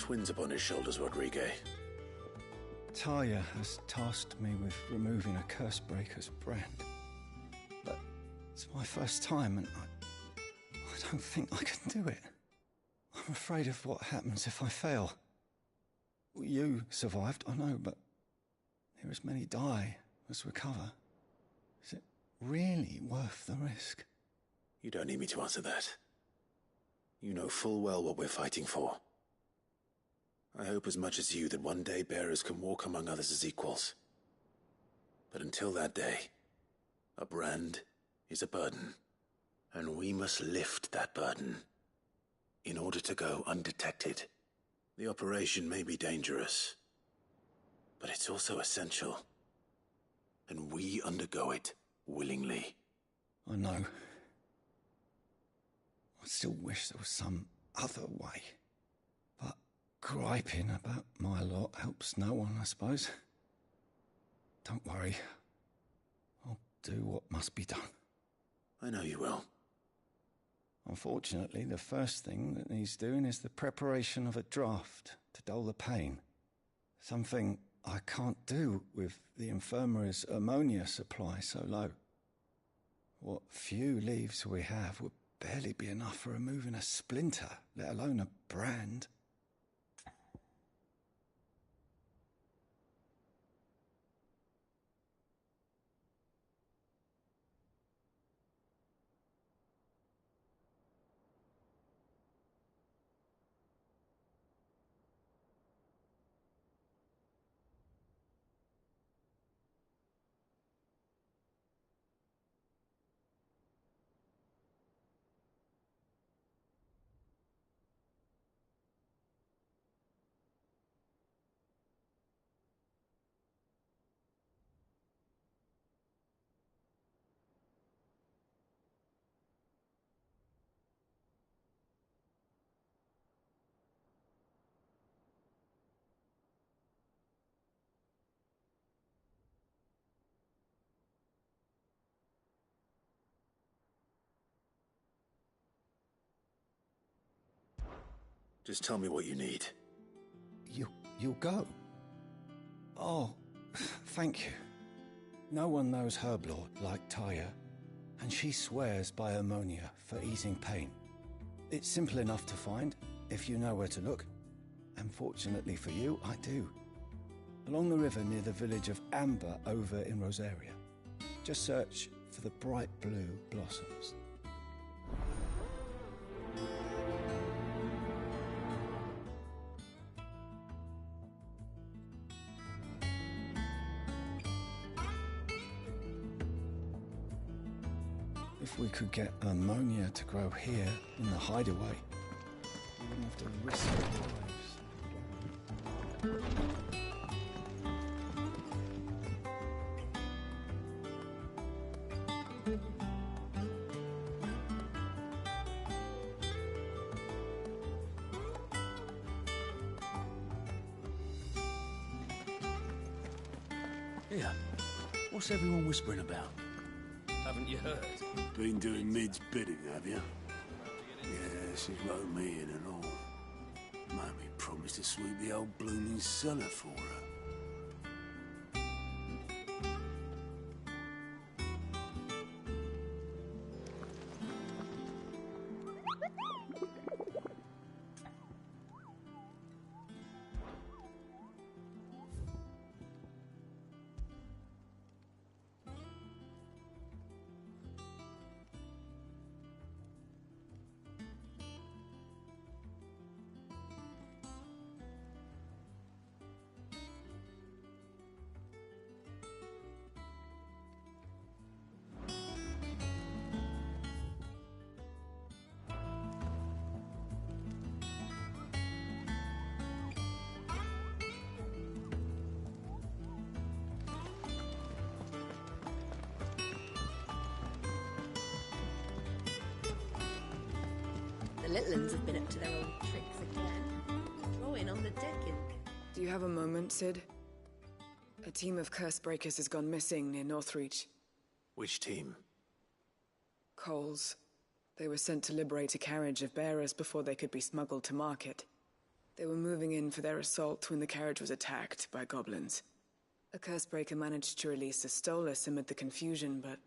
twins upon his shoulders, Rodrigue. Talia has tasked me with removing a Cursebreaker's brand. But it's my first time, and I don't think I can do it. I'm afraid of what happens if I fail. You survived, I know, but here as many die as recover. Is it really worth the risk? You don't need me to answer that. You know full well what we're fighting for. I hope as much as you that one day bearers can walk among others as equals. But until that day, a brand is a burden, and we must lift that burden in order to go undetected. The operation may be dangerous, but it's also essential, and we undergo it willingly. I know. I still wish there was some other way. But griping about my lot helps no one, I suppose. Don't worry. I'll do what must be done. I know you will. Unfortunately, the first thing that needs doing is the preparation of a draft to dull the pain. Something I can't do with the infirmary's ammonia supply so low. What few leaves we have would barely be enough for removing a splinter, let alone a brand. Just tell me what you need. You'll go? Oh, thank you. No one knows Herblord like Talia, and she swears by ammonia for easing pain. It's simple enough to find, if you know where to look. And fortunately for you, I do. Along the river near the village of Amber over in Rosaria. Just search for the bright blue blossoms. If we could get ammonia to grow here in the hideaway, we wouldn't have to risk our lives. Here, what's everyone whispering about? Haven't you heard? Been doing Mid's bidding, have you? Yeah, she wrote me in and all. Mummy promised to sweep the old blooming cellar for her. The little uns have been up to their old tricks again. Drawing on the decking. Do you have a moment, Sid? A team of Cursebreakers has gone missing near Northreach. Which team? Coles. They were sent to liberate a carriage of bearers before they could be smuggled to market. They were moving in for their assault when the carriage was attacked by goblins. A Cursebreaker managed to release a Stolas amid the confusion, but...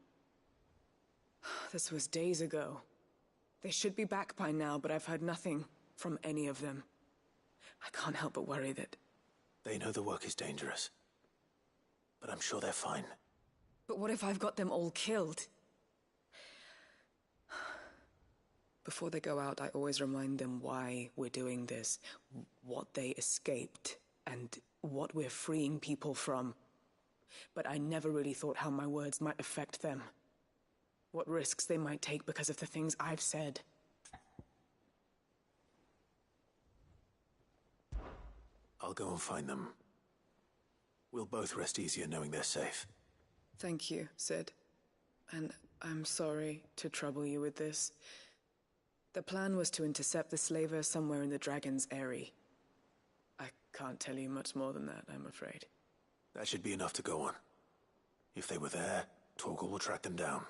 this was days ago. They should be back by now, but I've heard nothing from any of them. I can't help but worry that... They know the work is dangerous. But I'm sure they're fine. But what if I've got them all killed? Before they go out, I always remind them why we're doing this, what they escaped, and what we're freeing people from. But I never really thought how my words might affect them. What risks they might take because of the things I've said. I'll go and find them. We'll both rest easier knowing they're safe. Thank you, Sid. And I'm sorry to trouble you with this. The plan was to intercept the slaver somewhere in the Dragon's Eyrie. I can't tell you much more than that, I'm afraid. That should be enough to go on. If they were there, Torgal will track them down.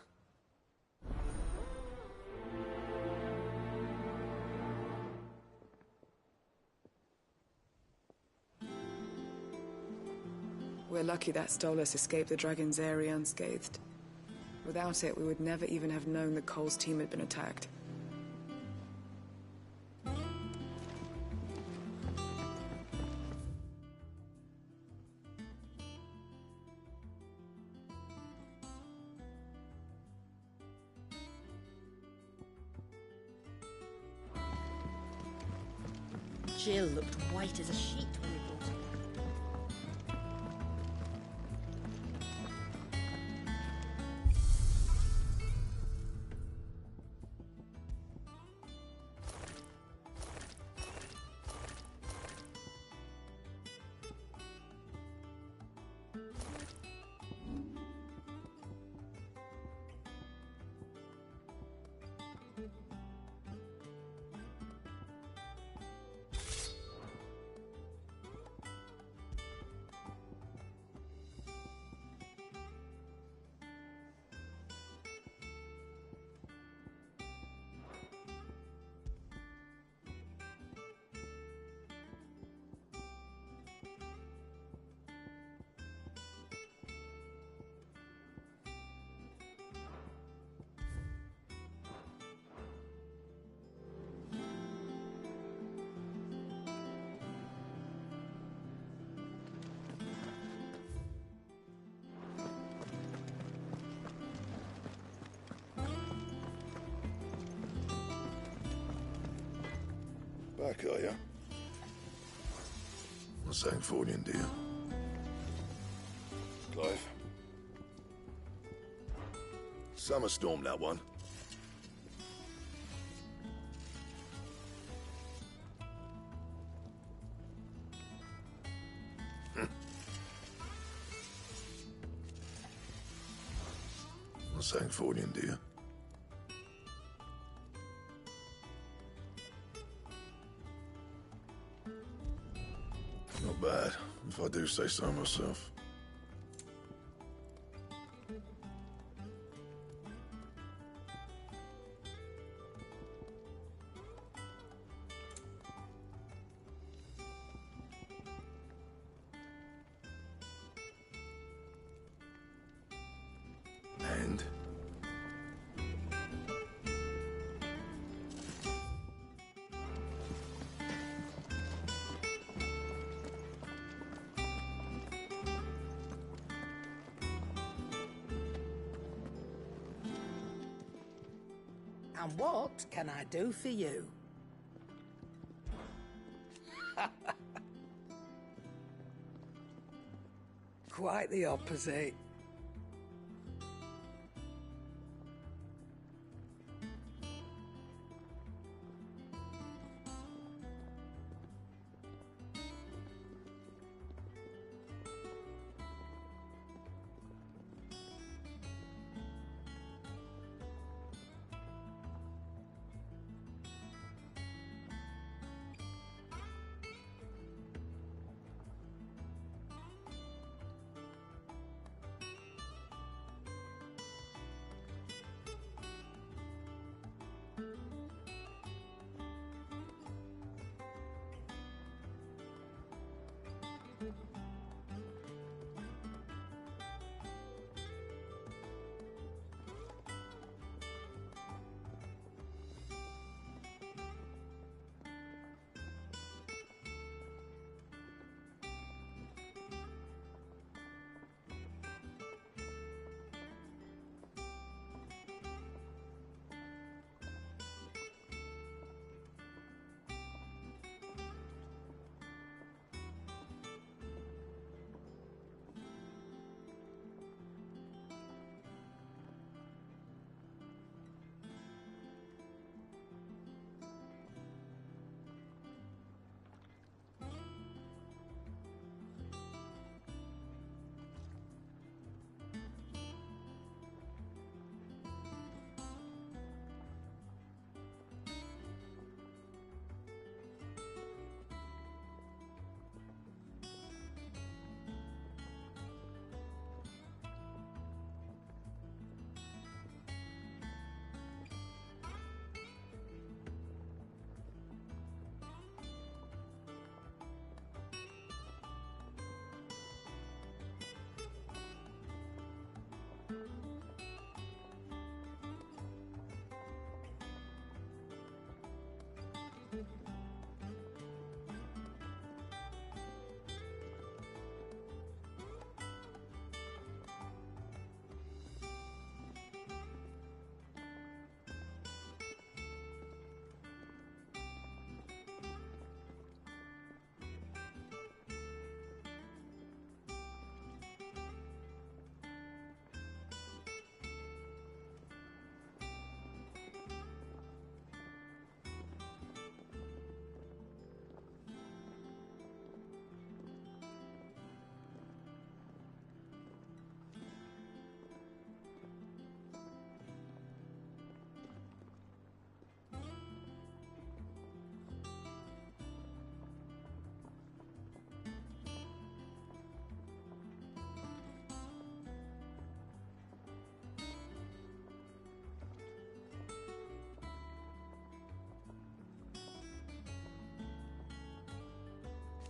We're lucky that Stolas escaped the Dragon's Eyrie unscathed. Without it, we would never even have known that Cole's team had been attacked. Jill looked white as a sheet when we brought her. Back, are ya? What's that for you, dear? Clive? Summer storm, that one. What's that for you, dear? Not bad, if I do say so myself. And? And what can I do for you? Quite the opposite.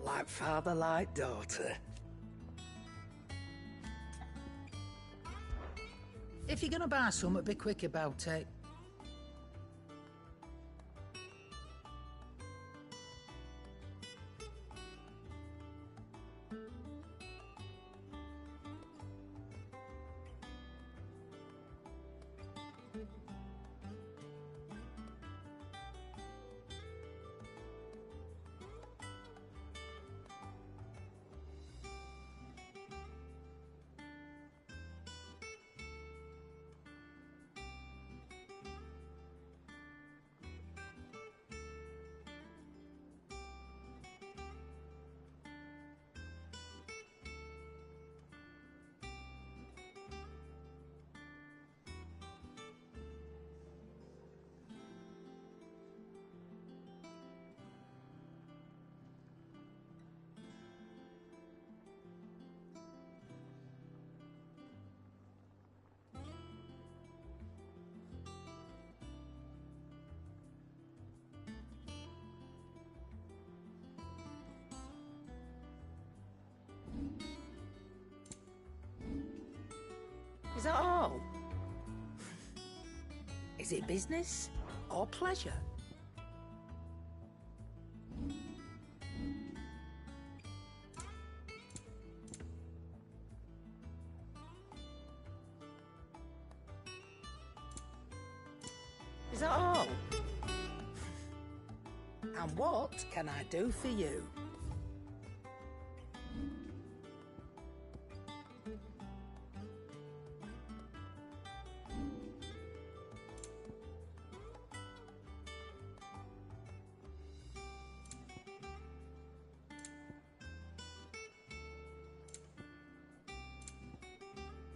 Like father, like daughter. If you're gonna buy something, be quick about it. Is that all? Is it business or pleasure? Is that all? And what can I do for you?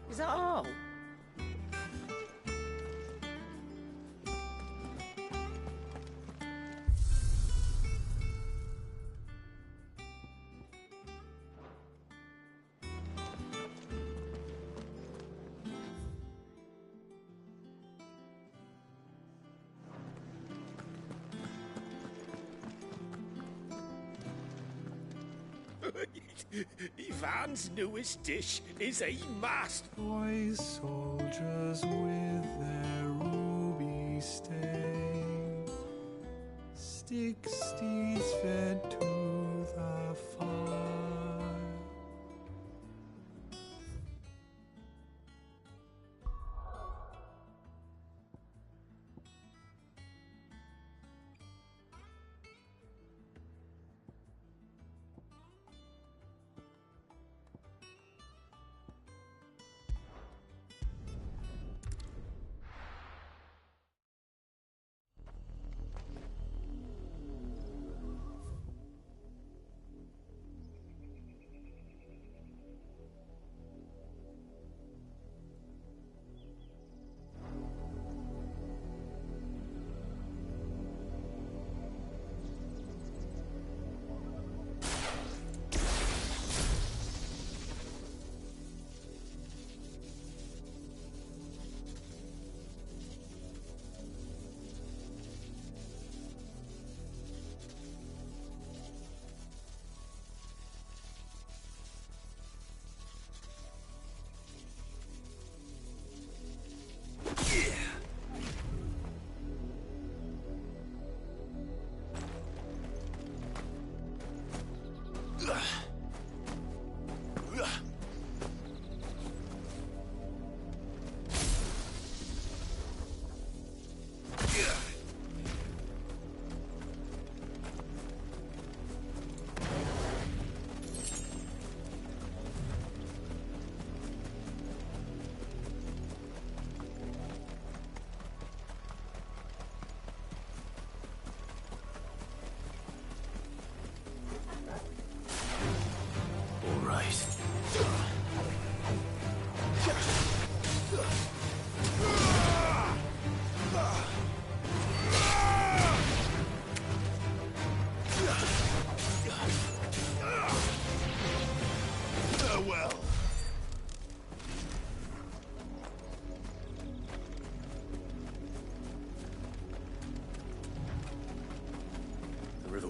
Is that all? Ivan's newest dish is a must. Toy soldiers with their ruby stain, stick steeds fed to the fire.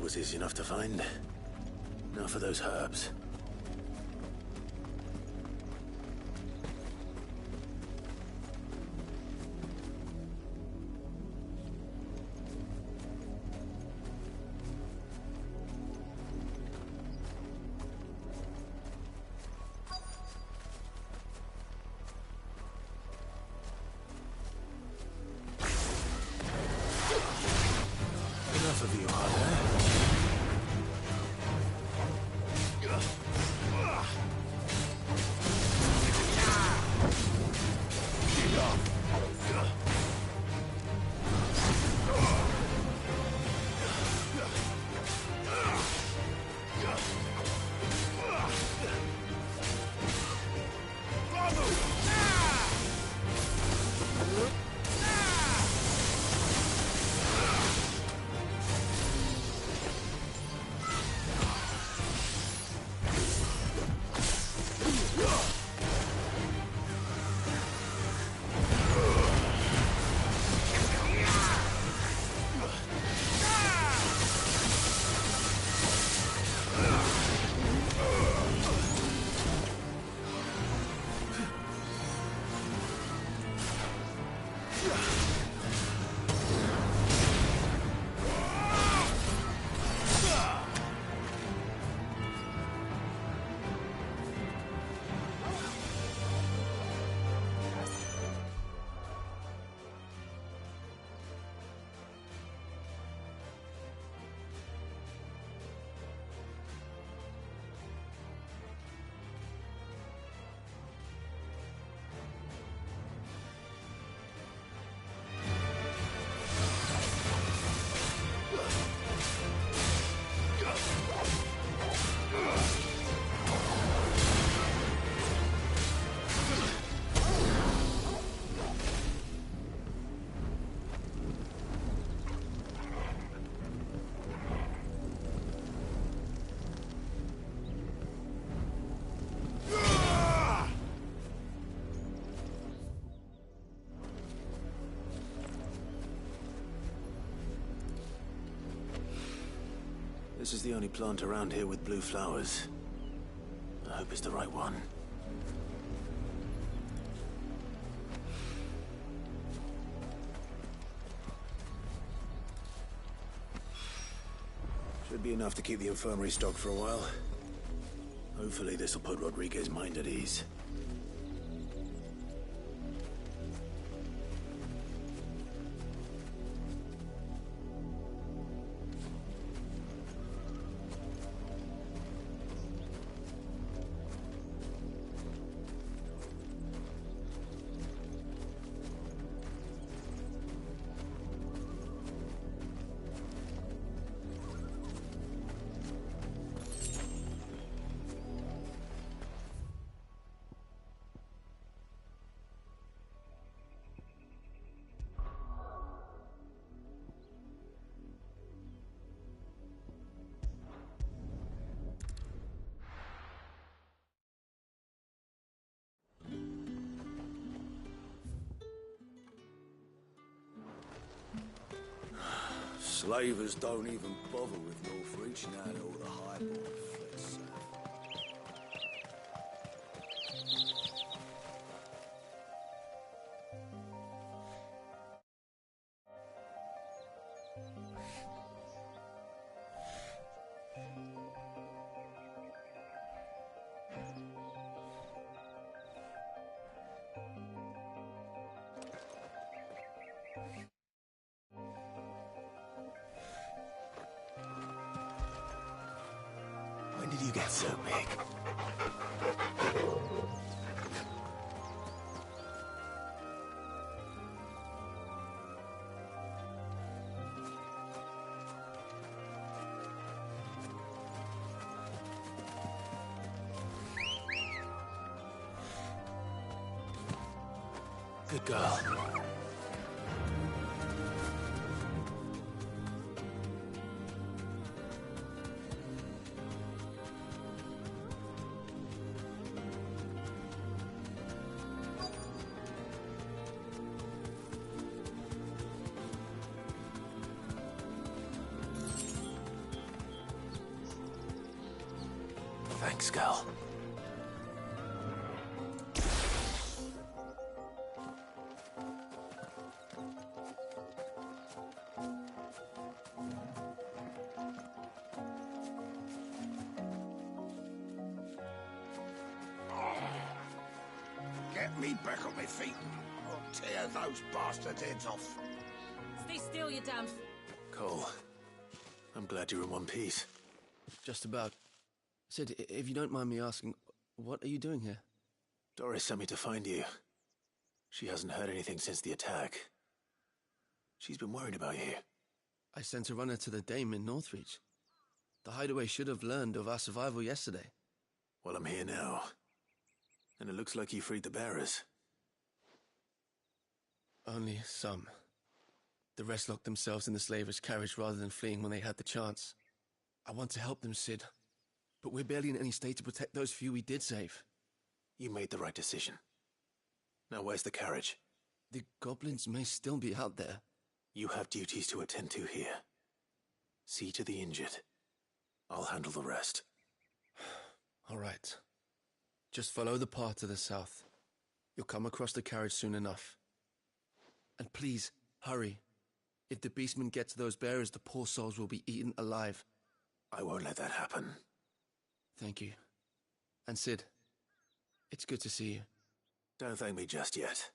Was easy enough to find. Now for those herbs. Enough of you, are there? This is the only plant around here with blue flowers. I hope it's the right one. Should be enough to keep the infirmary stocked for a while. Hopefully this'll put Rodriguez's mind at ease. Slavers don't even bother with Northreach now that all the highborn fled south. When did you get so big? Good girl. Thanks, girl. Get me back on my feet, or tear those bastards' heads off. Stay still, you damn... Cole, I'm glad you're in one piece. Just about. Sid, if you don't mind me asking, what are you doing here? Doris sent me to find you. She hasn't heard anything since the attack. She's been worried about you. I sent a runner to the Dame in Northreach. The hideaway should have learned of our survival yesterday. Well, I'm here now. And it looks like you freed the bearers. Only some. The rest locked themselves in the slaver's carriage rather than fleeing when they had the chance. I want to help them, Sid. But we're barely in any state to protect those few we did save. You made the right decision. Now where's the carriage? The goblins may still be out there. You have duties to attend to here. See to the injured. I'll handle the rest. All right. Just follow the path to the south. You'll come across the carriage soon enough. And please, hurry. If the beastmen get to those bearers, the poor souls will be eaten alive. I won't let that happen. Thank you. And Sid, it's good to see you. Don't thank me just yet.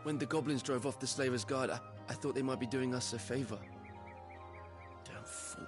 When the goblins drove off the Slaver's Guard, I thought they might be doing us a favor. Damn fool.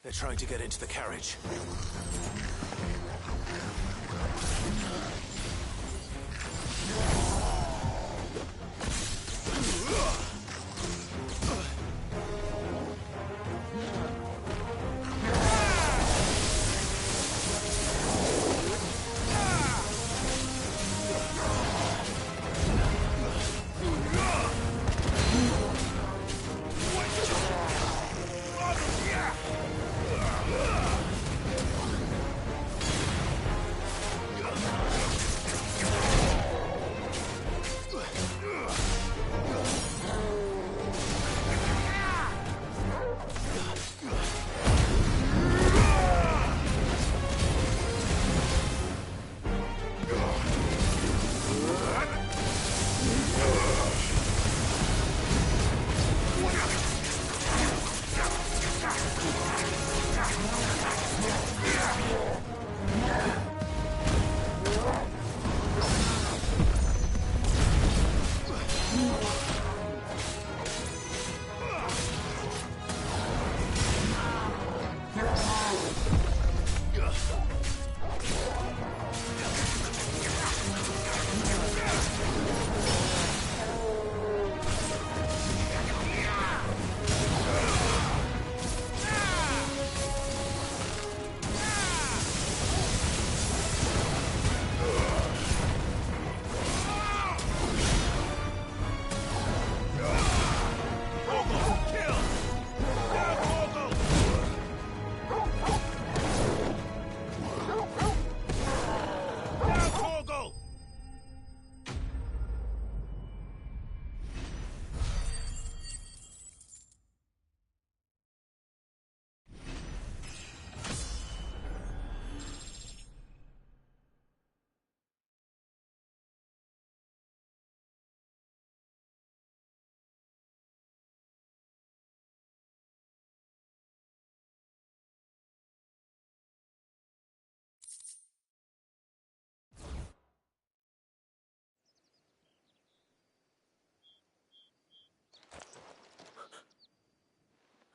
They're trying to get into the carriage.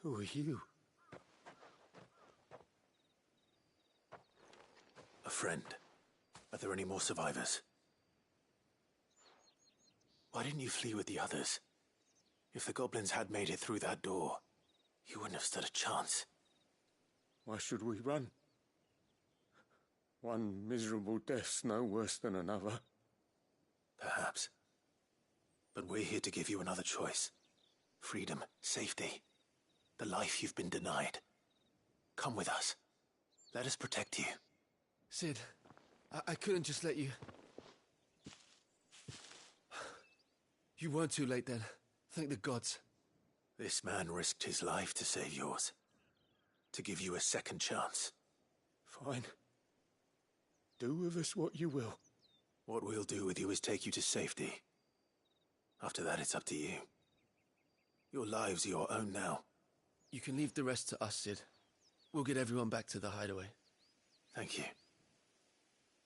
Who are you? A friend. Are there any more survivors? Why didn't you flee with the others? If the goblins had made it through that door, you wouldn't have stood a chance. Why should we run? One miserable death's no worse than another. Perhaps. But we're here to give you another choice. Freedom, safety, the life you've been denied. Come with us. Let us protect you. Cid, I couldn't just let you... You weren't too late then. Thank the gods. This man risked his life to save yours. To give you a second chance. Fine. Do with us what you will. What we'll do with you is take you to safety. After that, it's up to you. Your lives are your own now. You can leave the rest to us, Cid. We'll get everyone back to the hideaway. Thank you.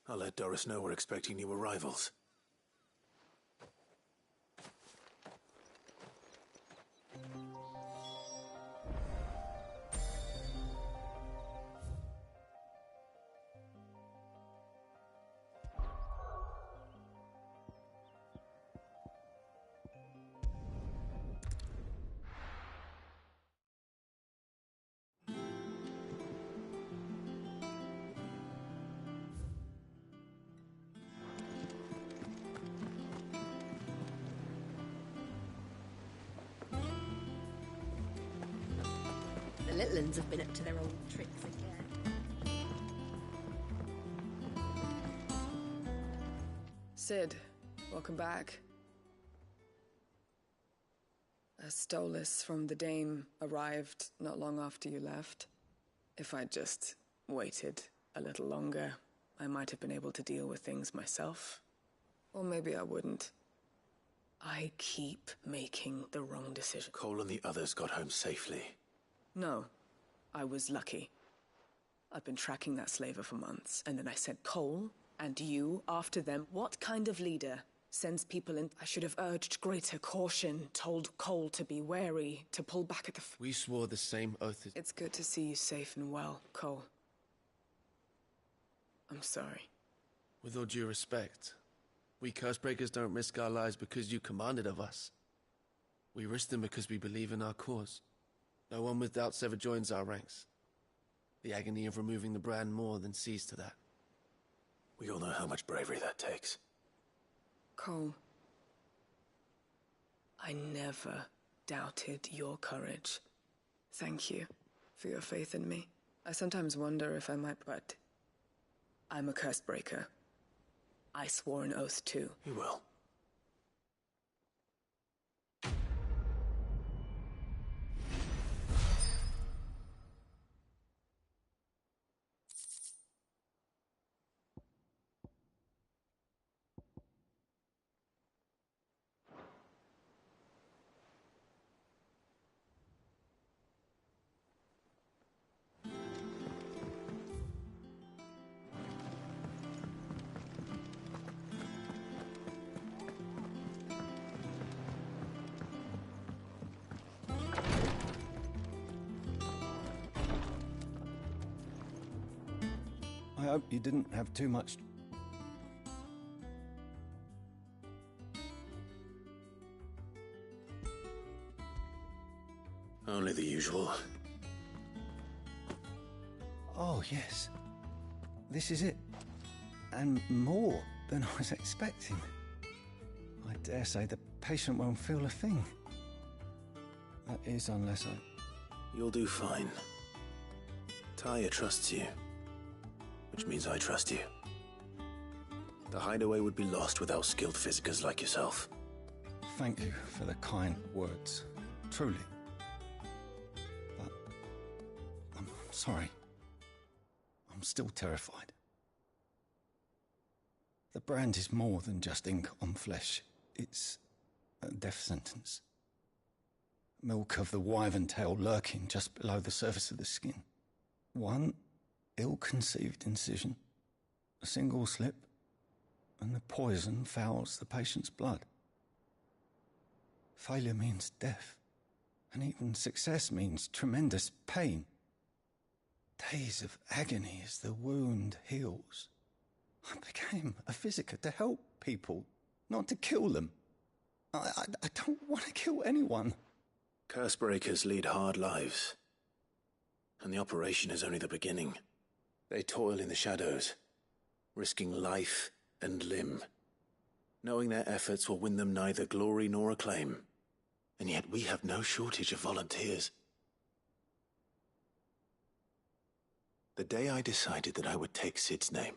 I'll let Doris know we're expecting new arrivals. The little ones have been up to their old tricks again. Cid, welcome back. A Stolas from the Dame arrived not long after you left. If I'd just waited a little longer, I might have been able to deal with things myself. Or maybe I wouldn't. I keep making the wrong decision. Cole and the others got home safely. No, I was lucky. I've been tracking that slaver for months, and then I sent Cole and you after them. What kind of leader sends people in. I should have urged greater caution, told Cole to be wary, to pull back at the... We swore the same oath as... It's good to see you safe and well, Cole. I'm sorry. With all due respect, we Cursebreakers don't risk our lives because you commanded of us. We risk them because we believe in our cause. No one with doubts ever joins our ranks. The agony of removing the brand more than sees to that. We all know how much bravery that takes. Cole, I never doubted your courage. Thank you for your faith in me. I sometimes wonder if I might, but I'm a Cursebreaker. I swore an oath too. You will. I hope you didn't have too much... Only the usual. Oh, yes. This is it. And more than I was expecting. I dare say the patient won't feel a thing. That is, unless I... You'll do fine. Taya trusts you. Which means I trust you. The hideaway would be lost without skilled physicers like yourself. Thank you for the kind words. Truly. But... I'm sorry. I'm still terrified. The brand is more than just ink on flesh. It's a death sentence. Milk of the wyvern tail lurking just below the surface of the skin. One ill-conceived incision, a single slip, and the poison fouls the patient's blood. Failure means death, and even success means tremendous pain. Days of agony as the wound heals. I became a physiker to help people, not to kill them. I don't want to kill anyone. Cursebreakers lead hard lives, and the operation is only the beginning. They toil in the shadows, risking life and limb, knowing their efforts will win them neither glory nor acclaim. And yet we have no shortage of volunteers. The day I decided that I would take Sid's name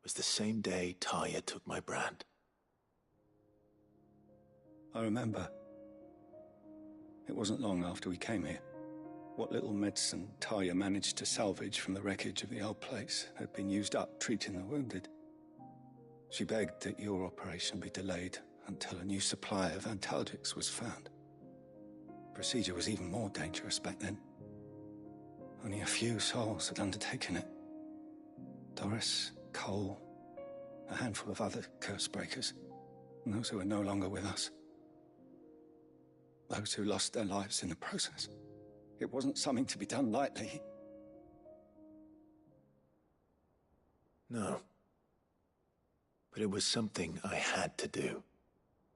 was the same day Taya took my brand. I remember. It wasn't long after we came here. What little medicine Taya managed to salvage from the wreckage of the old place had been used up treating the wounded. She begged that your operation be delayed until a new supply of antalgics was found. Procedure was even more dangerous back then. Only a few souls had undertaken it. Doris, Cole, a handful of other Cursebreakers, and those who are no longer with us. Those who lost their lives in the process. It wasn't something to be done lightly. No. But it was something I had to do,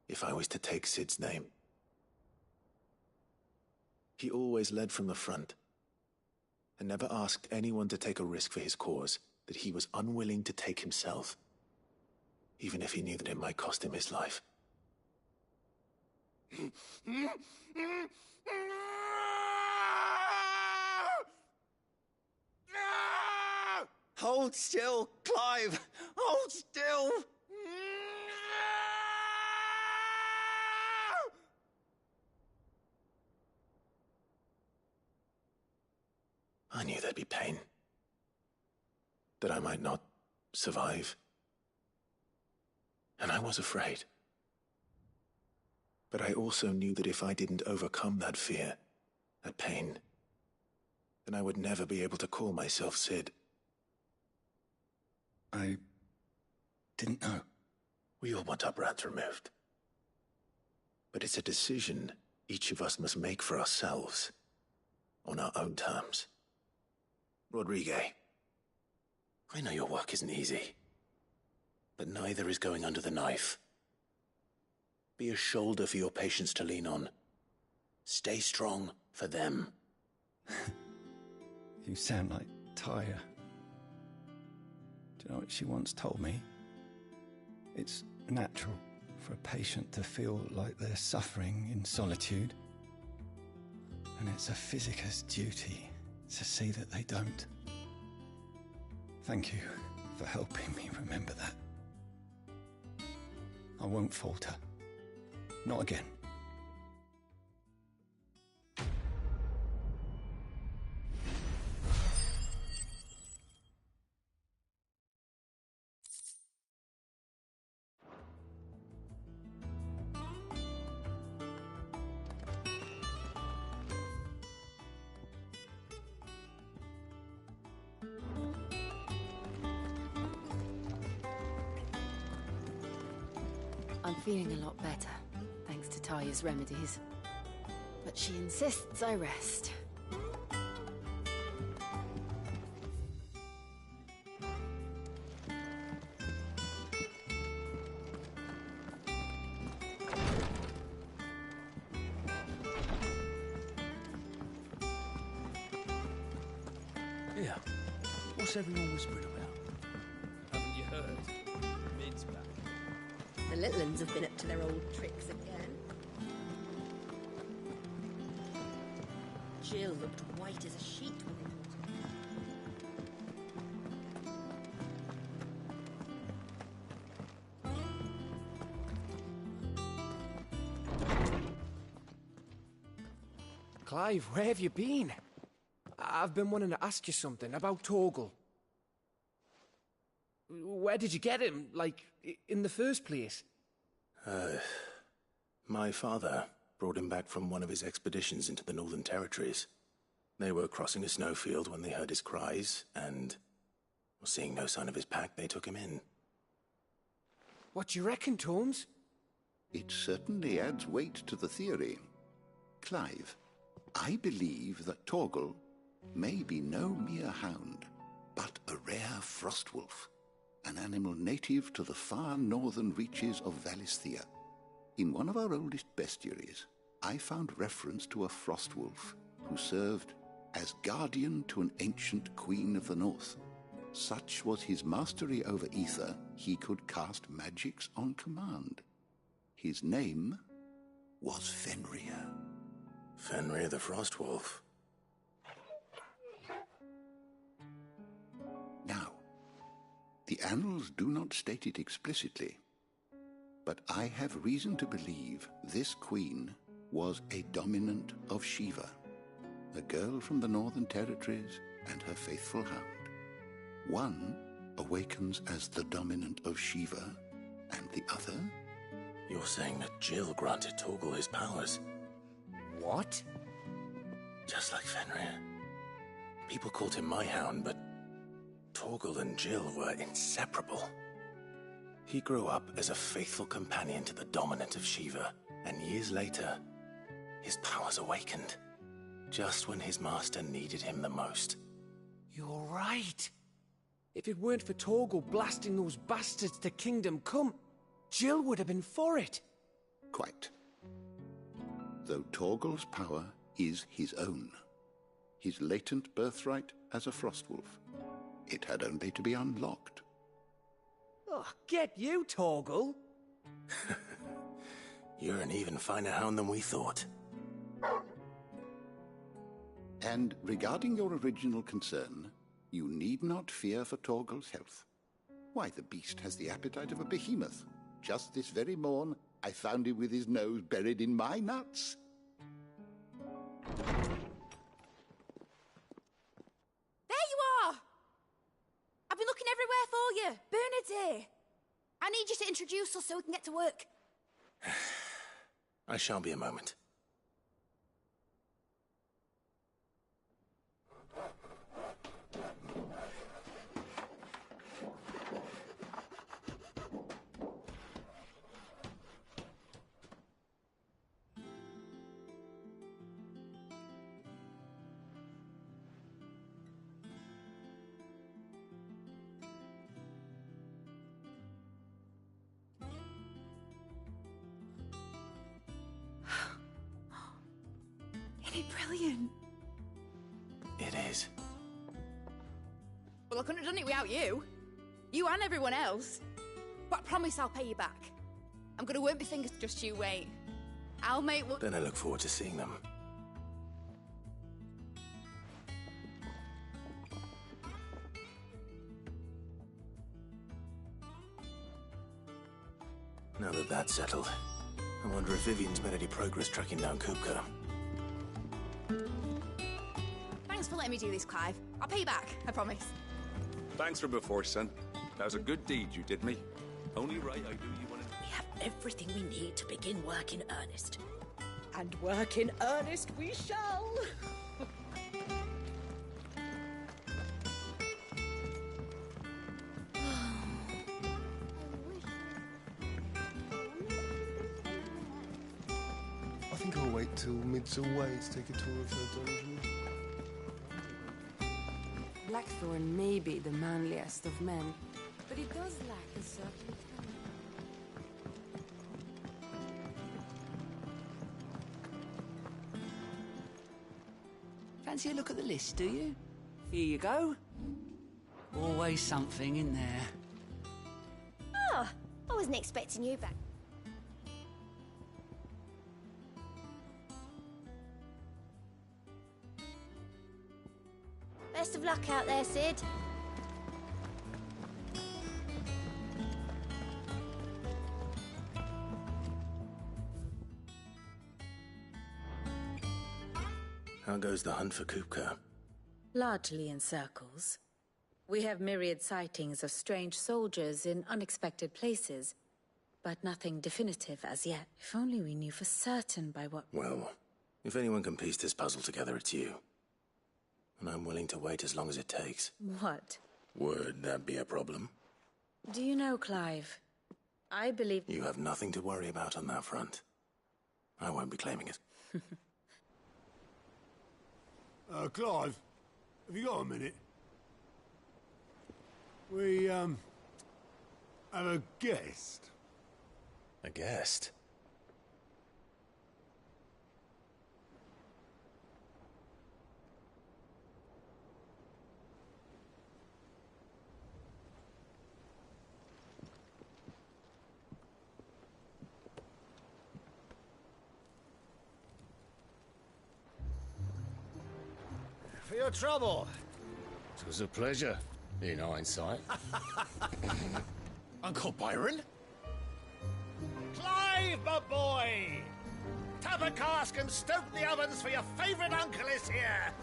if I was to take Sid's name. He always led from the front, and never asked anyone to take a risk for his cause that he was unwilling to take himself, even if he knew that it might cost him his life. Hold still, Clive! Hold still! I knew there'd be pain. That I might not survive. And I was afraid. But I also knew that if I didn't overcome that fear, that pain, then I would never be able to call myself Sid. I didn't know. We all want our brands removed. But it's a decision each of us must make for ourselves, on our own terms. Rodrigue, I know your work isn't easy, but neither is going under the knife. Be a shoulder for your patients to lean on. Stay strong for them. You sound like Tyre. Do you know what she once told me? It's natural for a patient to feel like they're suffering in solitude. And it's a physicist's duty to see that they don't. Thank you for helping me remember that. I won't falter. Not again. I'm feeling a lot better, thanks to Taya's remedies. But she insists I rest. Yeah. What's everyone whispering about? Haven't you heard? Mid's back. The little uns have been up to their old tricks again. Jill looked white as a sheet when they brought her. Clive, where have you been? I've been wanting to ask you something about Torgal. Where did you get him, like, in the first place? My father brought him back from one of his expeditions into the Northern Territories. They were crossing a snowfield when they heard his cries, and, seeing no sign of his pack, they took him in. What do you reckon, Torms? It certainly adds weight to the theory. Clive, I believe that Torgal may be no mere hound, but a rare frostwolf, an animal native to the far northern reaches of Valisthea. In one of our oldest bestiaries, I found reference to a frostwolf who served as guardian to an ancient queen of the north. Such was his mastery over ether, he could cast magics on command. His name was Fenrir. Fenrir the Frostwolf. Now, the annals do not state it explicitly, but I have reason to believe this queen was a dominant of Shiva, a girl from the Northern Territories and her faithful hound. One awakens as the dominant of Shiva, and the other? You're saying that Jill granted Torgal his powers? What? Just like Fenrir. People called him my hound, but Torgal and Jill were inseparable. He grew up as a faithful companion to the dominant of Shiva, and years later, his powers awakened, just when his master needed him the most. You're right. If it weren't for Torgal blasting those bastards to Kingdom Come, Jill would have been for it. Quite. Though Torgal's power is his own, his latent birthright as a Frostwolf, it had only to be unlocked. Oh, get you, Torgal! You're an even finer hound than we thought. And regarding your original concern, you need not fear for Torgal's health. Why, the beast has the appetite of a behemoth. Just this very morn, I found him with his nose buried in my nuts. There you are! I've been looking everywhere for you. Bernard's here. I need you to introduce us so we can get to work. I shall be a moment. brilliant. It is. Well, I couldn't have done it without you. You and everyone else. But I promise I'll pay you back. I'm gonna work my fingers, just you wait. I'll make what... Then I look forward to seeing them. Now that that's settled, I wonder if Vivian's made any progress tracking down Kupka. Thanks for letting me do this, Clive. I'll pay you back, I promise. Thanks from before, son. That was a good deed you did me. Only right I do you want to... We have everything we need to begin work in earnest. And work in earnest we shall. I think I'll wait till Mid's away to take a tour of her dungeon. Blackthorn may be the manliest of men, but he does lack a certain Fancy a look at the list, do you? Here you go. Always something in there. Oh, I wasn't expecting you back. Best of luck out there, Sid. How goes the hunt for Kupka? Largely in circles. We have myriad sightings of strange soldiers in unexpected places, but nothing definitive as yet. If only we knew for certain by what... Well, if anyone can piece this puzzle together, it's you. And I'm willing to wait as long as it takes. What? Would that be a problem? Do you know, Clive? I believe... You have nothing to worry about on that front. I won't be claiming it. Clive, have you got a minute? We, have a guest. A guest? For your trouble. It was a pleasure, in hindsight. Uncle Byron? Clive, my boy! Tap a cask and stoke the ovens for your favourite uncle is here!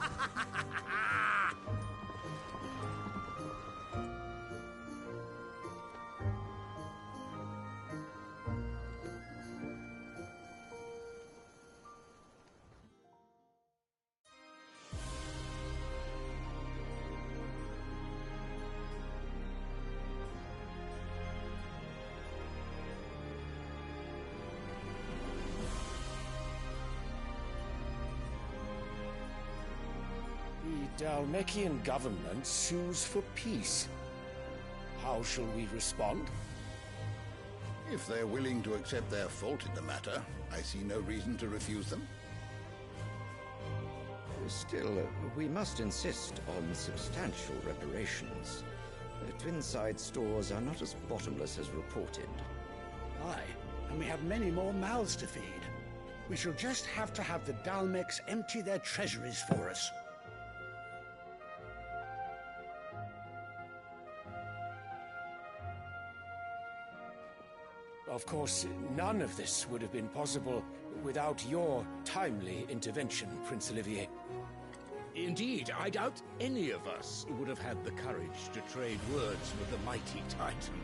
The Dhalmekian government sues for peace. How shall we respond? If they're willing to accept their fault in the matter, I see no reason to refuse them. Still, we must insist on substantial reparations. Twinside stores are not as bottomless as reported. Aye, and we have many more mouths to feed. We shall just have to have the Dhalmecs empty their treasuries for us. Of course, none of this would have been possible without your timely intervention, Prince Olivier. Indeed, I doubt any of us would have had the courage to trade words with the mighty Titan,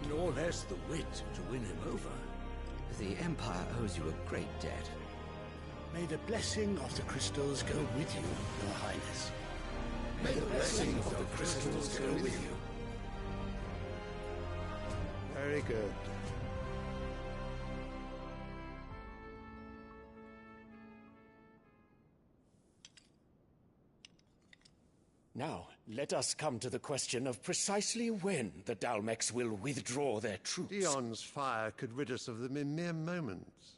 nor less the wit to win him over. The Empire owes you a great debt. May the blessing of the crystals go with you, Your Highness. May the blessing of the crystals go with you. Very good. Now, let us come to the question of precisely when the Dhalmecs will withdraw their troops. Dion's fire could rid us of them in mere moments.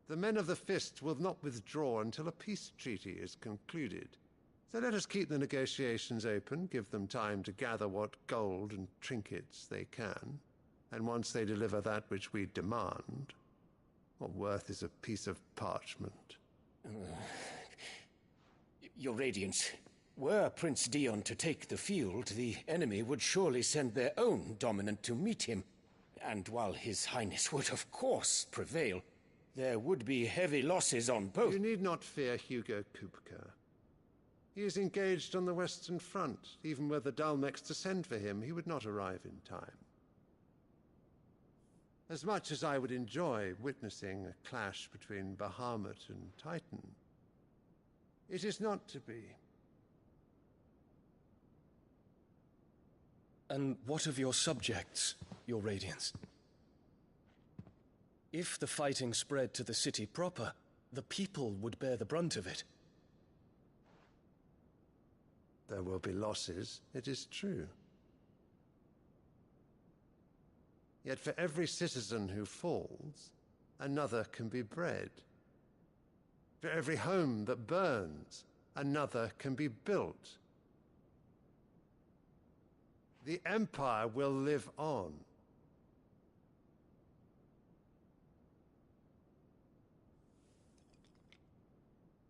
The men of the Fist will not withdraw until a peace treaty is concluded. So let us keep the negotiations open, give them time to gather what gold and trinkets they can, and once they deliver that which we demand, what worth is a piece of parchment? Your Radiance, were Prince Dion to take the field, the enemy would surely send their own dominant to meet him. And while His Highness would of course prevail, there would be heavy losses on both. You need not fear Hugo Kupka. He is engaged on the Western Front. Even were the Dalmex to send for him, he would not arrive in time. As much as I would enjoy witnessing a clash between Bahamut and Titan, it is not to be. And what of your subjects, Your Radiance? If the fighting spread to the city proper, the people would bear the brunt of it. There will be losses, it is true. Yet for every citizen who falls, another can be bred. For every home that burns, another can be built. The Empire will live on.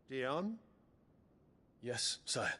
Dion? Yes, sire.